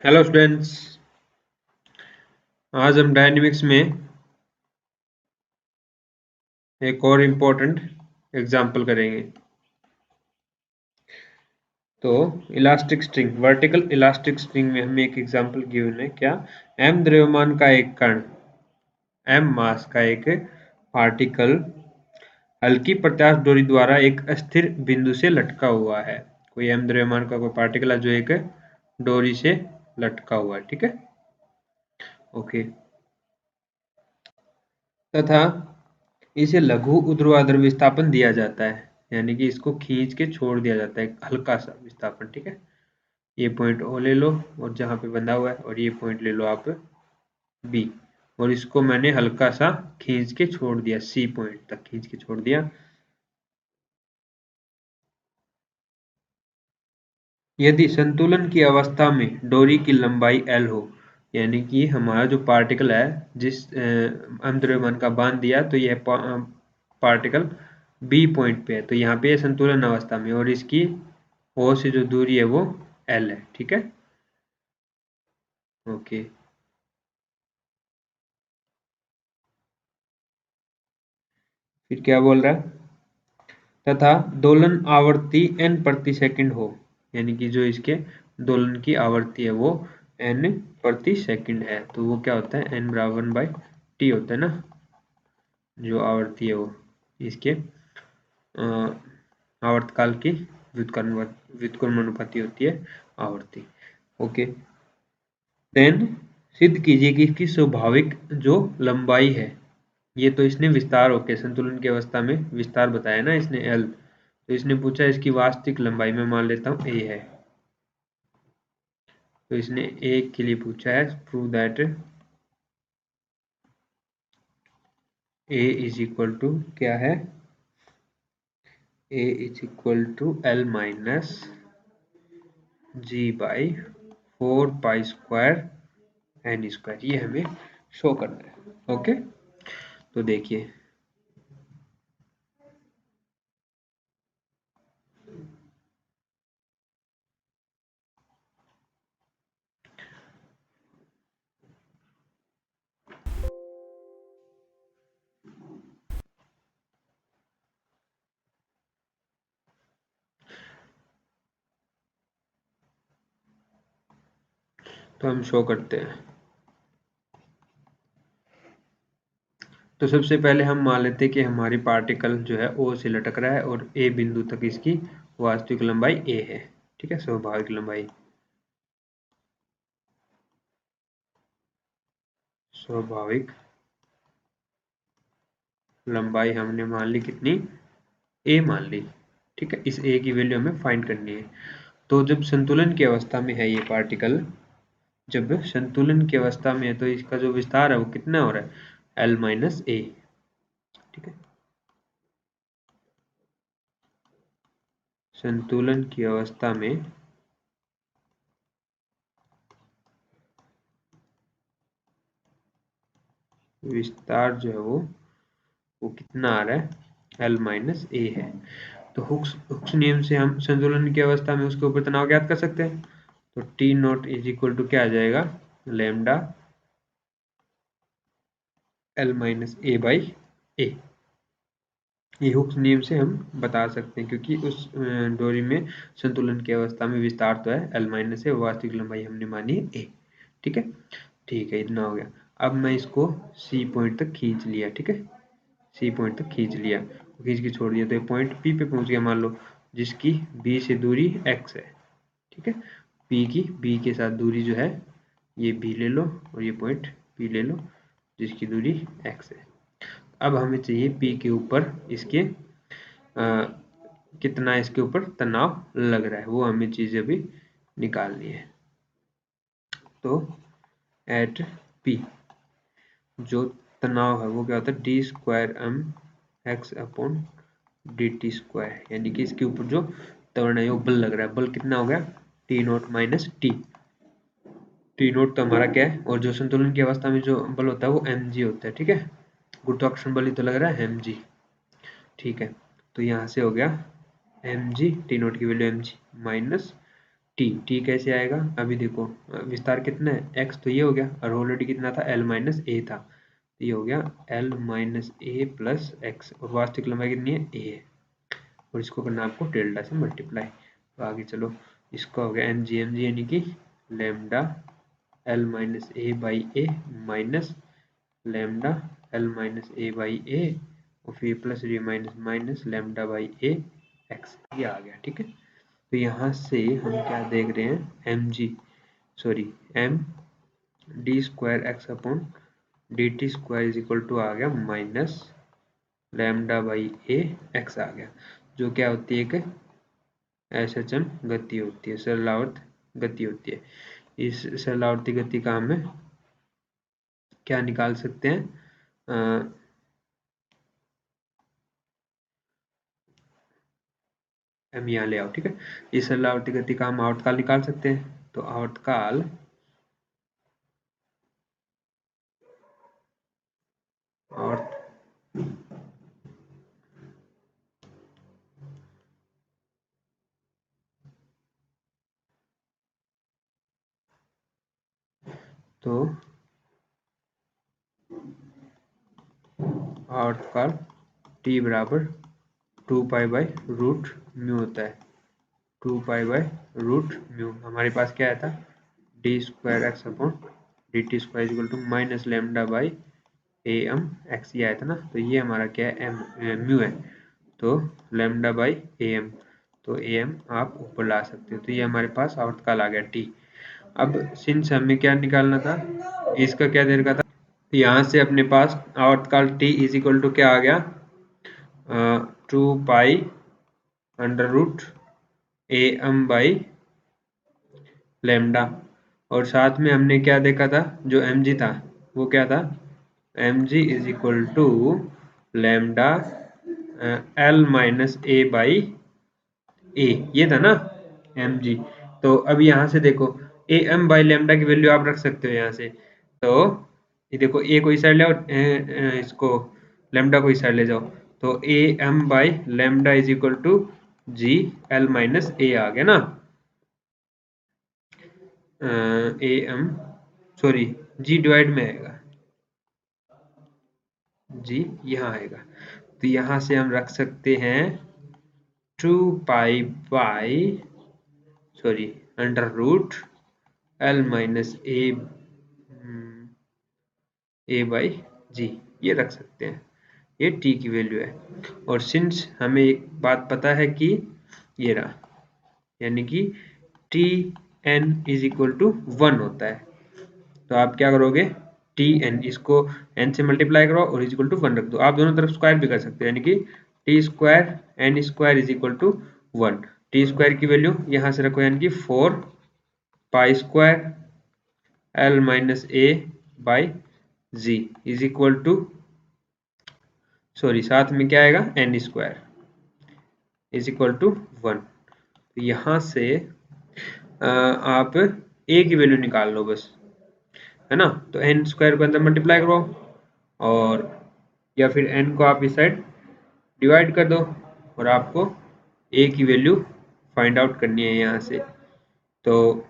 Hello students. आज हम dynamics में एक और इम्पोर्टेंट एग्जाम्पल करेंगे। तो elastic string, vertical elastic string में हमें एक एग्जाम्पल गिवन है। क्या? m द्रव्यमान का एक कण, m मास का एक पार्टिकल हल्की प्रत्यास्थ डोरी द्वारा एक अस्थिर बिंदु से लटका हुआ है। कोई m द्रव्यमान का कोई पार्टिकल है जो एक डोरी से लटका हुआ है। ठीक है, ओके। तथा इसे लघु ऊर्ध्वाधर विस्थापन दिया जाता है, यानी कि इसको खींच के छोड़ दिया जाता है, एक हल्का सा विस्थापन। ठीक है, ये पॉइंट ओ ले लो और जहां पे बंधा हुआ है, और ये पॉइंट ले लो आप बी, और इसको मैंने हल्का सा खींच के छोड़ दिया, सी पॉइंट तक खींच के छोड़ दिया। यदि संतुलन की अवस्था में डोरी की लंबाई L हो, यानी कि हमारा जो पार्टिकल है, जिस द्रव्यमान का बांध दिया, तो यह पार्टिकल बी पॉइंट पे है, तो यहाँ पे संतुलन अवस्था में, और इसकी O से जो दूरी है वो L है। ठीक है, ओके। फिर क्या बोल रहा है? तथा दोलन आवृत्ति n प्रति सेकंड हो, यानी कि जो इसके दोलन की आवृत्ति है वो n प्रति सेकंड है, तो वो क्या होता है, n बराबर बाई टी होता है ना, जो आवृत्ति है वो इसके आवर्तकाल की व्युत्क्रमानुपाती होती है आवृत्ति। ओके, देन सिद्ध कीजिए कि इसकी स्वाभाविक जो लंबाई है, ये तो इसने विस्तार होके संतुलन की अवस्था में विस्तार बताया ना इसने L, तो इसने पूछा इसकी वास्तविक लंबाई, में मान लेता हूँ A है, तो इसने A के लिए पूछा है, prove that A is equal to क्या है, A is equal to L minus ji by 4 pi square N square, ये हमें शो करना है। ओके, तो देखिए, तो हम शो करते हैं। तो सबसे पहले हम मान लेते हैं कि हमारी पार्टिकल जो है O से लटक रहा है और A बिंदु तक इसकी वास्तविक लंबाई A है। ठीक है, स्वाभाविक लंबाई, स्वाभाविक लंबाई हमने मान ली कितनी, A मान ली। ठीक है, इस A की वैल्यू हमें फाइंड करनी है। तो जब संतुलन की अवस्था में है ये पार्टिकल, जब संतुलन की अवस्था में है, तो इसका जो विस्तार है वो कितना हो रहा है, L माइनस A। ठीक है, संतुलन की अवस्था में विस्तार जो है वो कितना आ रहा है, L माइनस A है। तो हुक्स नियम से हम संतुलन की अवस्था में उसके ऊपर तनाव ज्ञात कर सकते हैं। तो t naught is equal to क्या आ जाएगा, lambda L minus A by A। ये हुक्स नियम से हम बता सकते हैं, क्योंकि उस डोरी में संतुलन की अवस्था में विस्तार तो है L माइनस A, वास्तविक लंबाई हमने मानी है A। ठीक है, ठीक है, इतना हो गया। अब मैं इसको C पॉइंट तक खींच लिया। ठीक है, सी पॉइंट तक खींच लिया, खींच के छोड़ दिया, तो ये पॉइंट पी पे पहुंच गया मान लो, जिसकी बी से दूरी एक्स है। ठीक है, पी की बी के साथ दूरी जो है, ये बी ले लो और ये पॉइंट पी ले लो, जिसकी दूरी एक्स है। अब हमें चाहिए पी के ऊपर इसके कितना इसके ऊपर तनाव लग रहा है, वो हमें चीज़ अभी निकालनी है। तो एट पी जो तनाव है वो क्या होता है, d square m x upon D T square, यानी कि इसके ऊपर जो त्वरण है वो बल लग रहा है, बल कितना हो गया, T note minus T. T note तो हमारा क्या है, और जो संतुलन की अवस्था में जो बल होता है वो एम जी होता है। ठीक है, गुरुत्वाकर्षण बल ही तो लग रहा है, एम जी। ठीक है, तो यहाँ से हो गया एम जी, टी नोट की value m g minus t कैसे आएगा? अभी देखो विस्तार कितना है, एक्स तो ये हो गया और ऑलरेडी कितना था, एल माइनस ए था, तो ये हो गया एल माइनस ए प्लस एक्स, और वास्तविक लंबाई कितनी है, ए है, और इसको करना आपको डेल्टा से मल्टीप्लाई। तो आगे चलो, इसका हो गया एम जी यानी कि lambda L minus A by A minus lambda L minus A by A और फिर plus D minus minus lambda by A X, ये आ गया। ठीक है, तो यहाँ से हम क्या देख रहे हैं, M G sorry M D square x upon D T square is equal to आ गया minus lambda by A X आ गया, जो क्या होती है कि एस एच एम गति होती है, सरलावर्त गति होती है। इस सरलावर्ती गति का हमें क्या निकाल सकते हैं, हम यहाँ ले आओ। ठीक है, इस सरलावर्ती गति का हम आवर्तकाल निकाल सकते हैं, तो आवर्तकाल और तो आवर्तकाल टी बराबर 2 पाई/रूट म्यू होता है, 2 पाई/रूट म्यू। हमारे पास क्या आया था, d square x upon D T square equal to minus lambda by a m x, ये आया था ना, तो ये हमारा क्या है, एम म्यू है, तो लेमडा बाई ए एम, तो ए एम आप ऊपर ला सकते हो, तो ये हमारे पास आवर्तकाल आ गया टी। अब सिंस हमें क्या निकालना था, इसका क्या दे रखा था, यहाँ से अपने पास आवर्तकाल टी इज इक्वल टू क्या आ गया, 2 pi under root A M by lambda, और साथ में हमने क्या देखा था, जो एम जी था वो क्या था, M G is equal to lambda L minus A by A, ये था ना एम जी। तो अब यहाँ से देखो ए एम बाई लेमडा की वैल्यू आप रख सकते हो यहाँ से, तो ये देखो ए को इस साइड ले आओ, इसको लेमडा को इस साइड ले जाओ, तो A M by lambda is equal to G L minus A आ गया ना, A M sorry G divide में आएगा, जी यहाँ आएगा, तो यहाँ से हम रख सकते हैं 2 pi sorry under root L minus A by G, ये रख सकते हैं, ये टी की वैल्यू है। और सिंस हमें एक बात पता है कि ये रहा, यानी कि T N is equal to 1 होता है, तो आप क्या करोगे, टी एन इसको एन से मल्टीप्लाई करो और इज इक्वल टू 1 रख दो, आप दोनों तरफ स्क्वायर भी कर सकते हो, यानी कि T square N square is equal to 1, T square की वैल्यू यहाँ से रखो, यानी कि 4 pi square L minus A by G is equal to sorry साथ में क्या आएगा, N square is equal to 1। तो यहाँ से आप ए की वैल्यू निकाल लो बस, है ना, तो एन स्क्वायर को अंदर मल्टीप्लाई करो और या फिर एन को आप इस साइड डिवाइड कर दो, और आपको ए की वैल्यू फाइंड आउट करनी है यहाँ से, तो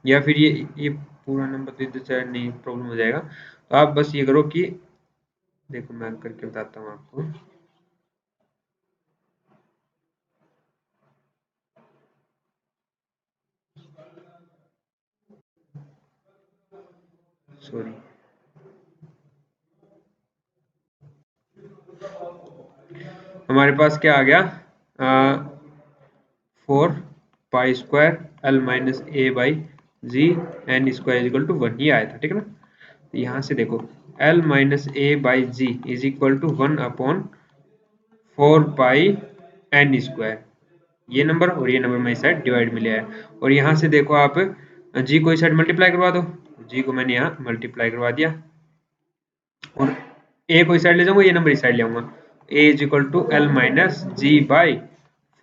या फिर ये पूरा नंबर तो इधर से नहीं, प्रॉब्लम हो जाएगा, तो आप बस ये करो कि देखो मैं करके बताता हूँ आपको, सॉरी हमारे पास क्या आ गया, 4 pi square L minus A by G N square equal to 1, ये आया था। ठीक है ना, तो यहाँ से देखो L minus A by G is equal to 1 upon 4 pi n square, ये नंबर और ये नंबर मैं इस साइड डिवाइड में ले आया, और यहाँ से देखो आप जी को इस साइड मल्टीप्लाई करवा दो, जी को मैंने यहाँ मल्टीप्लाई करवा दिया, और ए को इस साइड ले जाऊंगा, ये नंबर इस साइड ले आऊंगा, A is equal to L minus ji by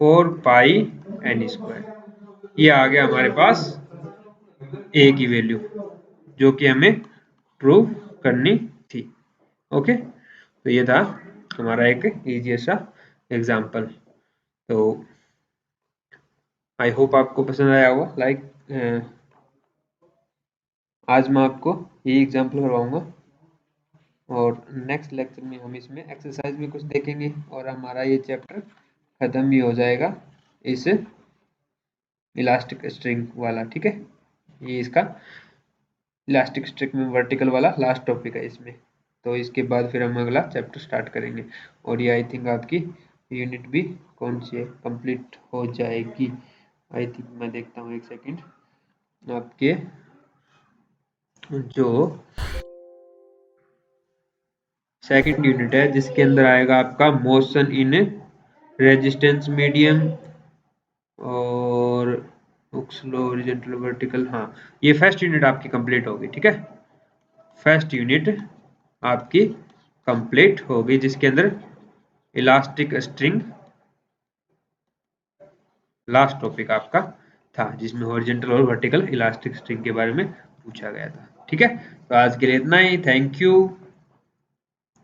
4 pi n square, ये आ गया हमारे पास ए की वैल्यू, जो कि हमें प्रूव करनी थी। ओके, तो ये था हमारा एक इजी सा एग्जाम्पल। तो आई होप आपको पसंद आया होगा। आज मैं आपको ये एग्जाम्पल करवाऊंगा और नेक्स्ट लेक्चर में हम इसमें एक्सरसाइज भी कुछ देखेंगे और हमारा ये चैप्टर खत्म भी हो जाएगा इस इलास्टिक स्ट्रिंग वाला। ठीक है, ये इसका इलास्टिक स्ट्रिंग में वर्टिकल वाला लास्ट टॉपिक है इसमें। तो इसके बाद फिर हम अगला चैप्टर स्टार्ट करेंगे और ये आई थिंक आपकी यूनिट भी कौन सी है कंप्लीट हो जाएगी। आई थिंक मैं देखता हूँ एक सेकंड। आपके जो सेकंड यूनिट है जिसके अंदर आएगा आपका मोशन इन रेजिस्टेंस मीडियम और स्लो हॉरिजॉन्टल वर्टिकल। हाँ, ये फर्स्ट यूनिट आपकी कंप्लीट होगी। ठीक है, फर्स्ट यूनिट आपकी कंप्लीट होगी जिसके अंदर इलास्टिक स्ट्रिंग लास्ट टॉपिक आपका था, जिसमें हॉरिजॉन्टल और वर्टिकल इलास्टिक स्ट्रिंग के बारे में पूछा गया था। ठीक है, तो आज के लिए इतना ही। Thank you.